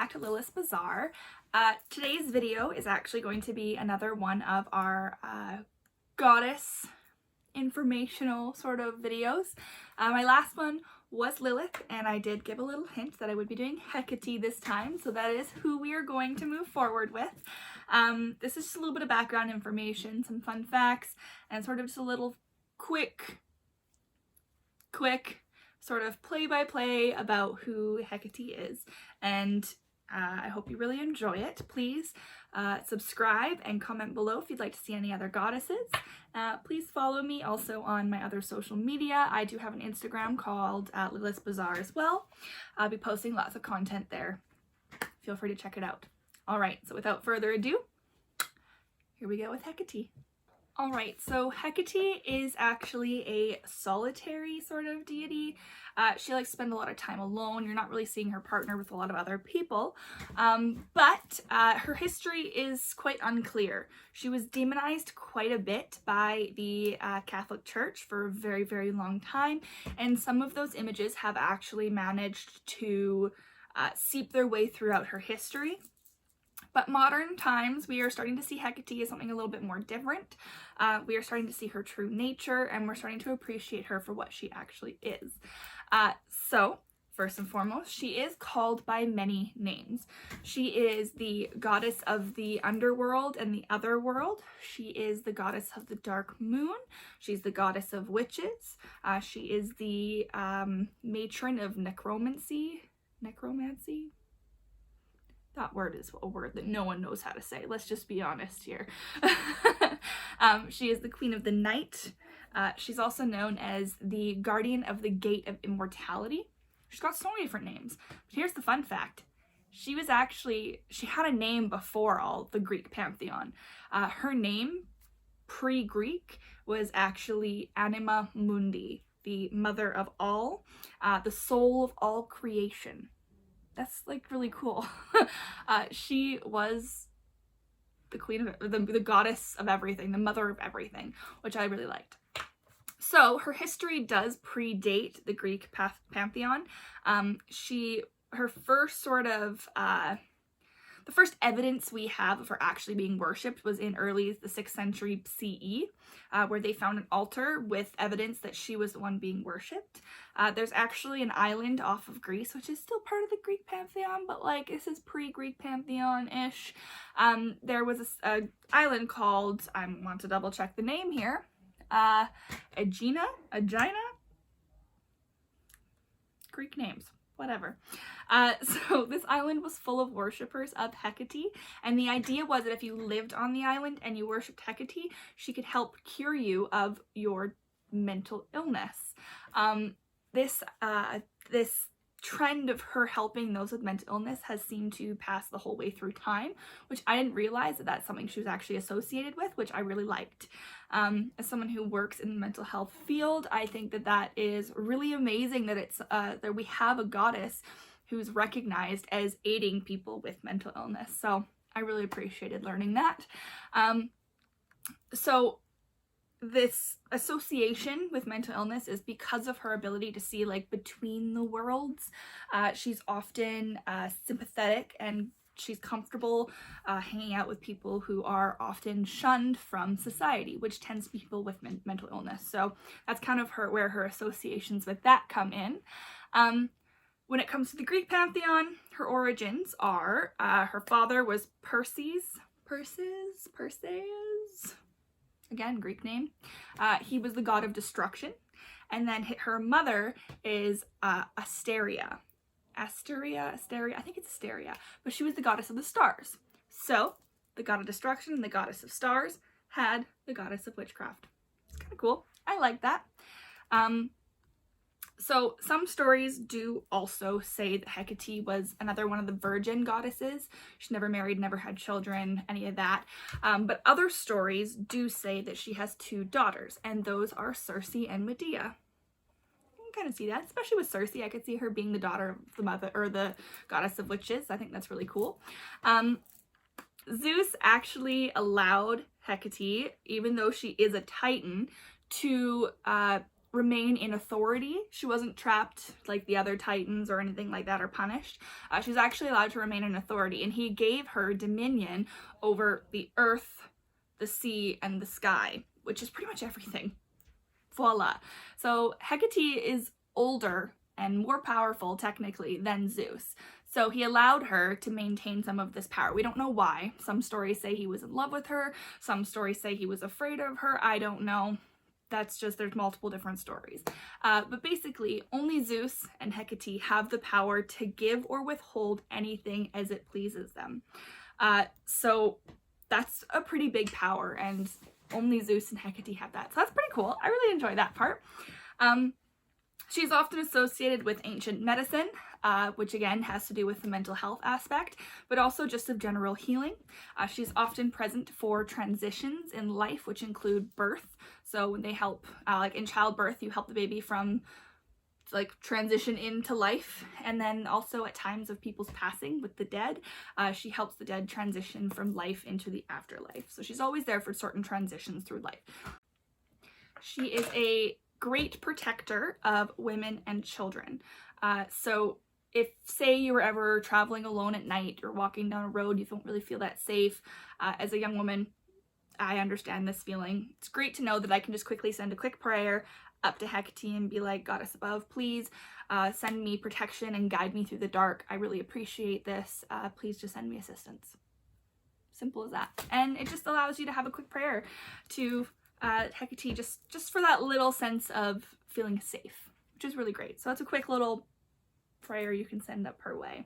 back to Lilith's Bazaar. Today's video is actually going to be another one of our goddess informational sort of videos. My last one was Lilith, and I did give a little hint that I would be doing Hecate this time, so that is who we are going to move forward with. This is just a little bit of background information, some fun facts, and sort of just a little quick sort of play-by-play about who Hecate is, and I hope you really enjoy it. Please subscribe and comment below if you'd like to see any other goddesses. Please follow me also on my other social media. I do have an Instagram called Lilith's Bazaar as well. I'll be posting lots of content there. Feel free to check it out. Alright, so without further ado, here we go with Hecate. Alright, so Hecate is actually a solitary sort of deity. She likes to spend a lot of time alone. You're not really seeing her partner with a lot of other people. But her history is quite unclear. She was demonized quite a bit by the Catholic Church for a very, very long time. And some of those images have actually managed to seep their way throughout her history. But modern times, we are starting to see Hecate as something a little bit more different. We are starting to see her true nature, and we're starting to appreciate her for what she actually is. So, first and foremost, she is called by many names. She is the goddess of the underworld and the otherworld. She is the goddess of the dark moon. She's the goddess of witches. She is the matron of necromancy. That word is a word that no one knows how to say. Let's just be honest here. She is the queen of the night. She's also known as the guardian of the gate of immortality. She's got so many different names. But here's the fun fact. She had a name before all the Greek pantheon. Her name, pre-Greek, was actually Anima Mundi, the mother of all, the soul of all creation. That's like really cool. She was the queen of the goddess of everything, the mother of everything, which I really liked. So her history does predate the Greek pantheon. Her first sort of the first evidence we have of her actually being worshipped was in the 6th century CE, where they found an altar with evidence that she was the one being worshipped. There's actually an island off of Greece, which is still part of the Greek pantheon, but like this is pre-Greek pantheon-ish. There was an island called, I want to double check the name here, Aegina? Greek names. Whatever. So this island was full of worshippers of Hecate, and the idea was that if you lived on the island and you worshipped Hecate, she could help cure you of your mental illness. This trend of her helping those with mental illness has seemed to pass the whole way through time, which I didn't realize that that's something she was actually associated with, which I really liked. As someone who works in the mental health field, I think that that is really amazing that it's that we have a goddess who's recognized as aiding people with mental illness. So I really appreciated learning that. So this association with mental illness is because of her ability to see like between the worlds. She's often sympathetic, and she's comfortable hanging out with people who are often shunned from society, which tends to be people with mental illness. So that's kind of where her associations with that come in. When it comes to the Greek pantheon, her origins are her father was Perseus. Again, Greek name. He was the god of destruction. And then her mother is Asteria. I think it's Asteria. But she was the goddess of the stars. So, the god of destruction and the goddess of stars had the goddess of witchcraft. It's kind of cool. I like that. So some stories do also say that Hecate was another one of the virgin goddesses. She never married, never had children, any of that. But other stories do say that she has 2 daughters, and those are Circe and Medea. You can kind of see that, especially with Circe. I could see her being the daughter of the mother, or the goddess of witches. I think that's really cool. Zeus actually allowed Hecate, even though she is a titan, to remain in authority. She wasn't trapped like the other titans or anything like that, or punished. She's actually allowed to remain in authority, and he gave her dominion over the earth, the sea, and the sky, which is pretty much everything. Voila. So Hecate is older and more powerful technically than Zeus. So he allowed her to maintain some of this power. We don't know why. Some stories say he was in love with her. Some stories say he was afraid of her. I don't know. That's just, there's multiple different stories. But basically, only Zeus and Hecate have the power to give or withhold anything as it pleases them. So that's a pretty big power, and only Zeus and Hecate have that. So that's pretty cool. I really enjoy that part. She's often associated with ancient medicine, which again has to do with the mental health aspect, but also just of general healing. She's often present for transitions in life, which include birth. So when they help, like in childbirth, you help the baby from like transition into life, and then also at times of people's passing with the dead, she helps the dead transition from life into the afterlife. So she's always there for certain transitions through life. She is a great protector of women and children. So if, say, you were ever traveling alone at night or walking down a road, you don't really feel that safe, as a young woman, I understand this feeling. It's great to know that I can just quickly send a quick prayer up to Hecate and be like, Goddess above, please send me protection and guide me through the dark. I really appreciate this. Please just send me assistance. Simple as that. And it just allows you to have a quick prayer to Hecate, just for that little sense of feeling safe, which is really great. So that's a quick little prayer you can send up her way.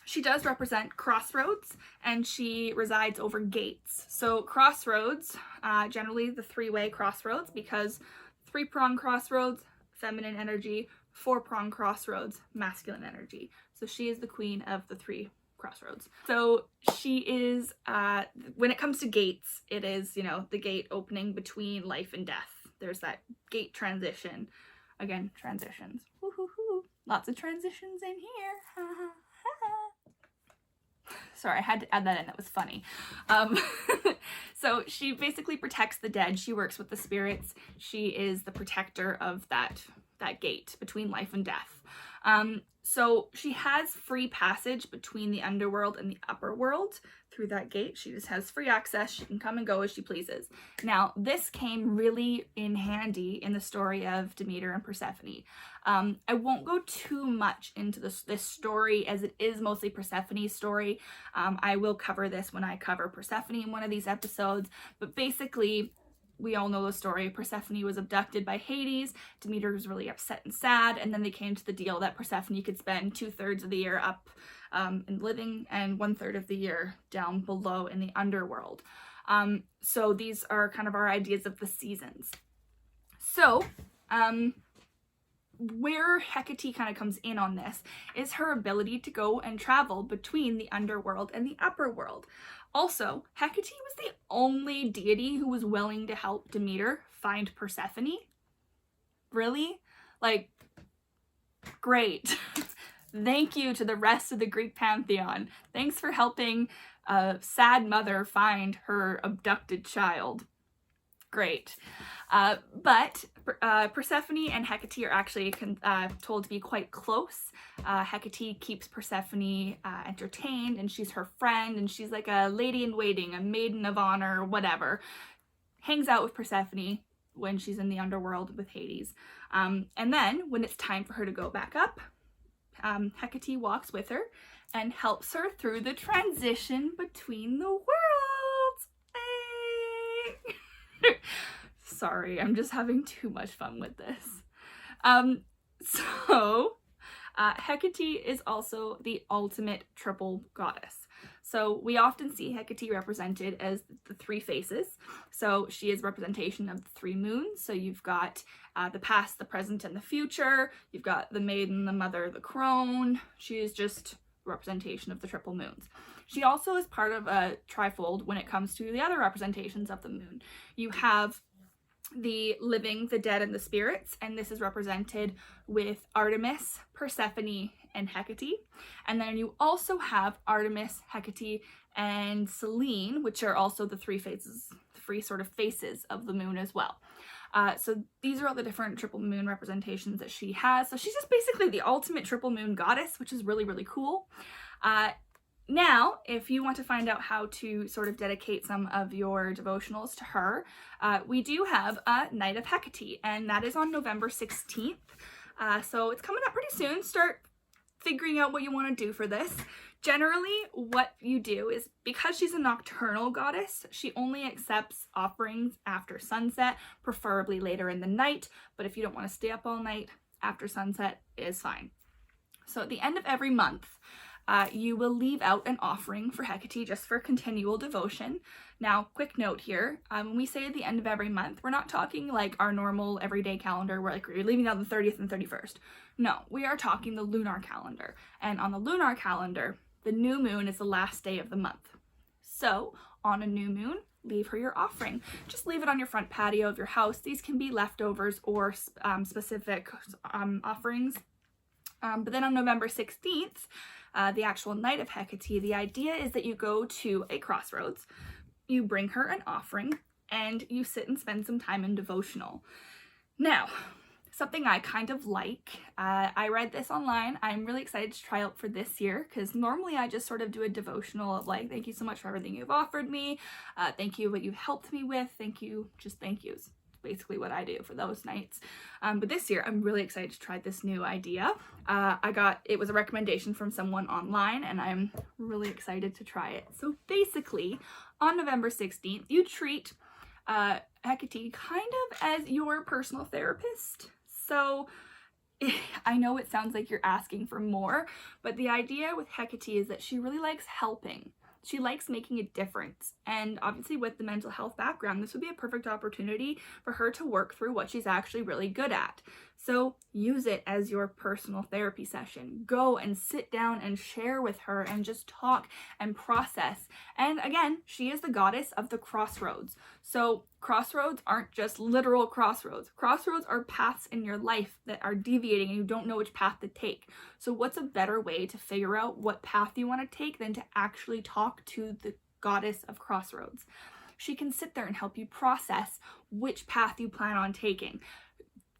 She does represent Crossroads, and she resides over gates. So Crossroads, generally the three-way crossroads, because three-prong crossroads, feminine energy, four-prong crossroads, masculine energy. So she is the queen of the three crossroads. So she is, when it comes to gates, it is, you know, the gate opening between life and death. There's that gate transition. Again, transitions. Woo-hoo-hoo. Lots of transitions in here. Sorry, I had to add that in. That was funny. So she basically protects the dead. She works with the spirits. She is the protector of that gate between life and death. So she has free passage between the underworld and the upper world through that gate. She just has free access. She can come and go as she pleases. Now, this came really in handy in the story of Demeter and Persephone. I won't go too much into this story, as it is mostly Persephone's story. I will cover this when I cover Persephone in one of these episodes, but basically, we all know the story. Persephone was abducted by Hades. Demeter was really upset and sad, and then they came to the deal that Persephone could spend 2/3 of the year up in living and 1/3 of the year down below in the underworld. So these are kind of our ideas of the seasons. So where Hecate kind of comes in on this is her ability to go and travel between the underworld and the upper world. Also, Hecate was the only deity who was willing to help Demeter find Persephone. Really? Like, great. Thank you to the rest of the Greek pantheon. Thanks for helping a sad mother find her abducted child. Great. But Persephone and Hecate are actually told to be quite close. Hecate keeps Persephone entertained, and she's her friend, and she's like a lady in waiting, a maiden of honor, whatever. Hangs out with Persephone when she's in the underworld with Hades. And then when it's time for her to go back up, Hecate walks with her and helps her through the transition between the worlds. Hey! Sorry, I'm just having too much fun with this. Hecate is also the ultimate triple goddess. So we often see Hecate represented as the three faces. So she is representation of the three moons. So you've got the past, the present, and the future. You've got the maiden, the mother, the crone. She is just representation of the triple moons. She also is part of a trifold when it comes to the other representations of the moon. You have the living, the dead, and the spirits, and this is represented with Artemis, Persephone, and Hecate. And then you also have Artemis, Hecate, and Selene, which are also the three sort of faces of the moon as well. So these are all the different triple moon representations that she has. So she's just basically the ultimate triple moon goddess, which is really, really cool. Now, if you want to find out how to sort of dedicate some of your devotionals to her, we do have a Night of Hecate, and that is on November 16th. So it's coming up pretty soon. Start figuring out what you want to do for this. Generally, what you do is, because she's a nocturnal goddess, she only accepts offerings after sunset, preferably later in the night, but if you don't want to stay up all night, after sunset is fine. So at the end of every month, you will leave out an offering for Hecate just for continual devotion. Now, quick note here, when we say at the end of every month, we're not talking like our normal everyday calendar where like you're leaving out the 30th and 31st. No, we are talking the lunar calendar. And on the lunar calendar, the new moon is the last day of the month. So on a new moon, leave her your offering. Just leave it on your front patio of your house. These can be leftovers or specific offerings. But then on November 16th, the actual Night of Hecate, the idea is that you go to a crossroads, you bring her an offering, and you sit and spend some time in devotional. Now, something I kind of like, I read this online. I'm really excited to try out for this year, because normally I just sort of do a devotional of like, thank you so much for everything you've offered me, thank you what you've helped me with, thank you, just thank yous. Basically what I do for those nights. But this year I'm really excited to try this new idea. It was a recommendation from someone online, and I'm really excited to try it. So basically on November 16th, you treat Hecate kind of as your personal therapist. So I know it sounds like you're asking for more, but the idea with Hecate is that she really likes helping. She likes making a difference, and obviously with the mental health background, this would be a perfect opportunity for her to work through what she's actually really good at. So use it as your personal therapy session. Go and sit down and share with her and just talk and process. And again, she is the goddess of the crossroads. So crossroads aren't just literal crossroads. Crossroads are paths in your life that are deviating and you don't know which path to take. So what's a better way to figure out what path you want to take than to actually talk to the goddess of crossroads? She can sit there and help you process which path you plan on taking.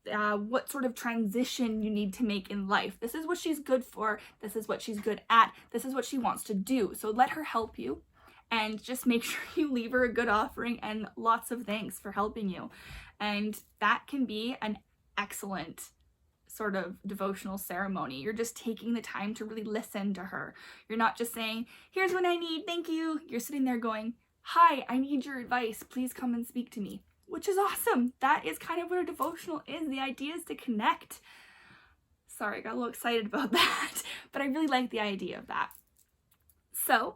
What sort of transition you need to make in life. This is what she's good for. This is what she's good at. This is what she wants to do. So let her help you, and just make sure you leave her a good offering and lots of thanks for helping you. And that can be an excellent sort of devotional ceremony. You're just taking the time to really listen to her. You're not just saying, here's what I need, thank you. You're sitting there going, hi, I need your advice. Please come and speak to me. Which is awesome. That is kind of what a devotional is. The idea is to connect. Sorry, I got a little excited about that, but I really like the idea of that. So,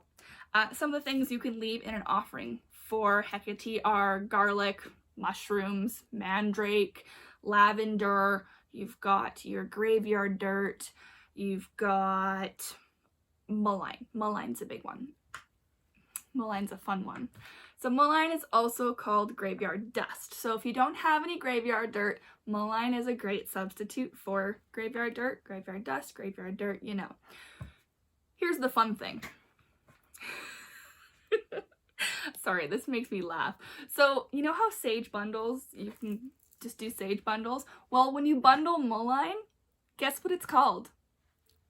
some of the things you can leave in an offering for Hecate are garlic, mushrooms, mandrake, lavender. You've got your graveyard dirt. You've got mullein. Mullein's a big one. Mullein's a fun one. So mullein is also called graveyard dust. So if you don't have any graveyard dirt, mullein is a great substitute for graveyard dirt, graveyard dust, graveyard dirt, you know. Here's the fun thing. Sorry, this makes me laugh. So you know how sage bundles, you can just do sage bundles? Well, when you bundle mullein, guess what it's called?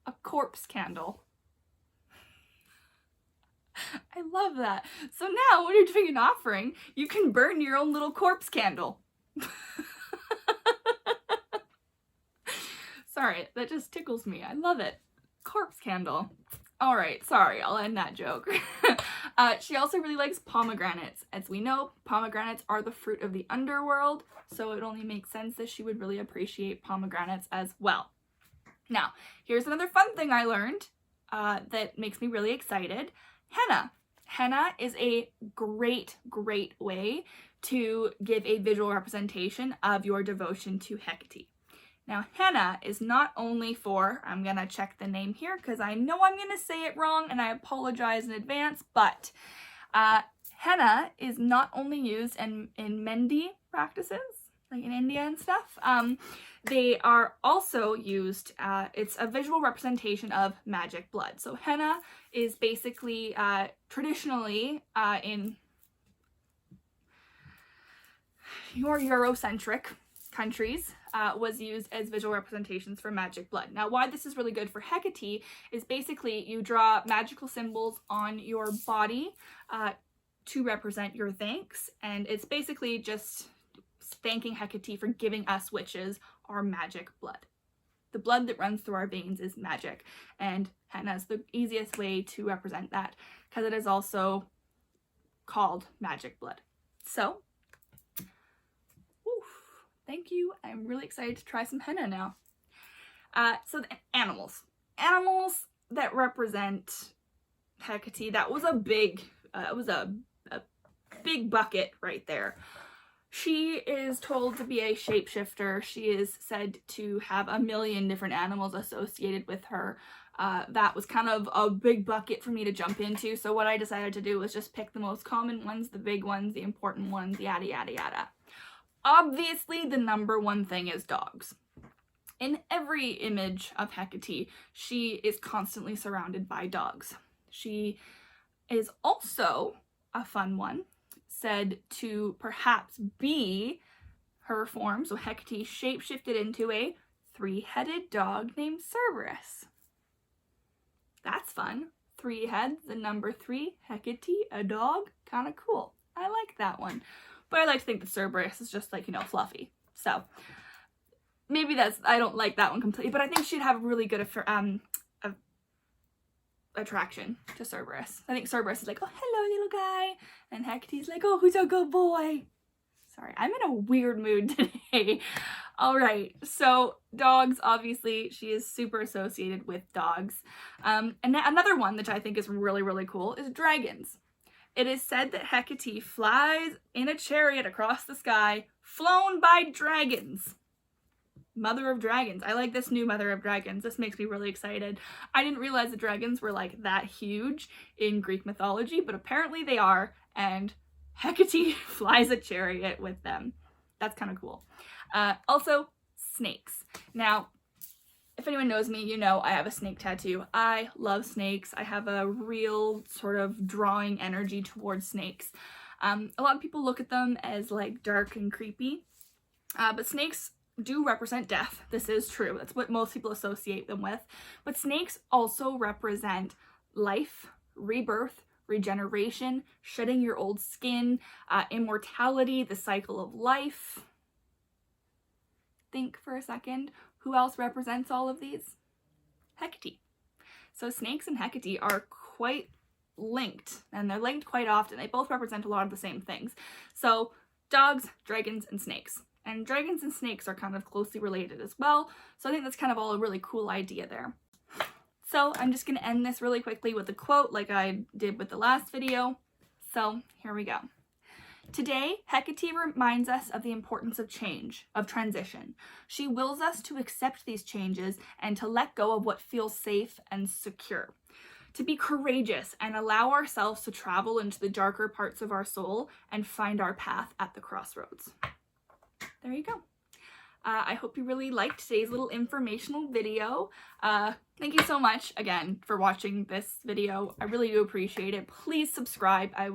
A corpse candle. I love that. So now when you're doing an offering, you can burn your own little corpse candle. Sorry, that just tickles me. I love it. Corpse candle. All right, sorry, I'll end that joke. She also really likes pomegranates. As we know, pomegranates are the fruit of the underworld, so it only makes sense that she would really appreciate pomegranates as well. Now, here's another fun thing I learned that makes me really excited. Henna. Henna is a great way to give a visual representation of your devotion to Hecate. Now, henna is not only for, I'm going to check the name here because I know I'm going to say it wrong and I apologize in advance, but henna is not only used in Mendi practices, like in India and stuff. They are also used, it's a visual representation of magic blood. So henna is basically traditionally your Eurocentric countries was used as visual representations for magic blood. Now, why this is really good for Hecate is basically you draw magical symbols on your body to represent your thanks, and it's basically just thanking Hecate for giving us witches our magic blood. The blood that runs through our veins is magic, and henna is the easiest way to represent that because it is also called magic blood. So, thank you. I'm really excited to try some henna now. So the animals that represent Hecate, that was a big, a big bucket right there. She is told to be a shapeshifter. She is said to have a million different animals associated with her. That was kind of a big bucket for me to jump into. So what I decided to do was just pick the most common ones, the big ones, the important ones, yada, yada, yada. Obviously, the number one thing is dogs. In every image of Hecate, she is constantly surrounded by dogs. She is also a fun one, said to perhaps be her form. So Hecate shapeshifted into a 3-headed dog named Cerberus. That's fun. 3 heads, the number 3, Hecate, a dog. Kind of cool. I like that one. But I like to think that Cerberus is just like, you know, fluffy. So maybe that's, I don't like that one completely, but I think she'd have a really good attraction to Cerberus. I think Cerberus is like, oh, hello, little guy. And Hecate's like, oh, who's a good boy? Sorry, I'm in a weird mood today. All right, so dogs, obviously, she is super associated with dogs. And another one that I think is really, really cool is dragons. It is said that Hecate flies in a chariot across the sky, flown by dragons. Mother of dragons. I like this new Mother of Dragons. This makes me really excited. I didn't realize the dragons were like that huge in Greek mythology, but apparently they are, and Hecate flies a chariot with them. That's kind of cool. Also, snakes. Now, if anyone knows me, you know I have a snake tattoo. I love snakes. I have a real sort of drawing energy towards snakes. A lot of people look at them as like dark and creepy, but snakes do represent death. This is true. That's what most people associate them with. But snakes also represent life, rebirth, regeneration, shedding your old skin, immortality, the cycle of life. Think for a second. Who else represents all of these? Hecate. So snakes and Hecate are quite linked, and they're linked quite often. They both represent a lot of the same things. So dogs, dragons, and snakes. And dragons and snakes are kind of closely related as well. So I think that's kind of all a really cool idea there. So I'm just going to end this really quickly with a quote like I did with the last video. So here we go. Today, Hecate reminds us of the importance of change, of transition. She wills us to accept these changes and to let go of what feels safe and secure. To be courageous and allow ourselves to travel into the darker parts of our soul and find our path at the crossroads. There you go. I hope you really liked today's little informational video. Thank you so much again for watching this video. I really do appreciate it. Please subscribe. I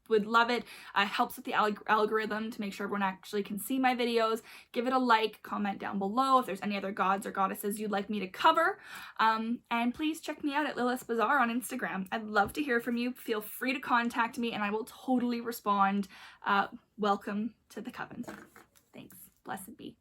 would love it. It helps with the algorithm to make sure everyone actually can see my videos. Give it a like, comment down below if there's any other gods or goddesses you'd like me to cover. And please check me out at Lilith's Bazaar on Instagram. I'd love to hear from you. Feel free to contact me and I will totally respond. Welcome to the coven. Thanks. Blessed be.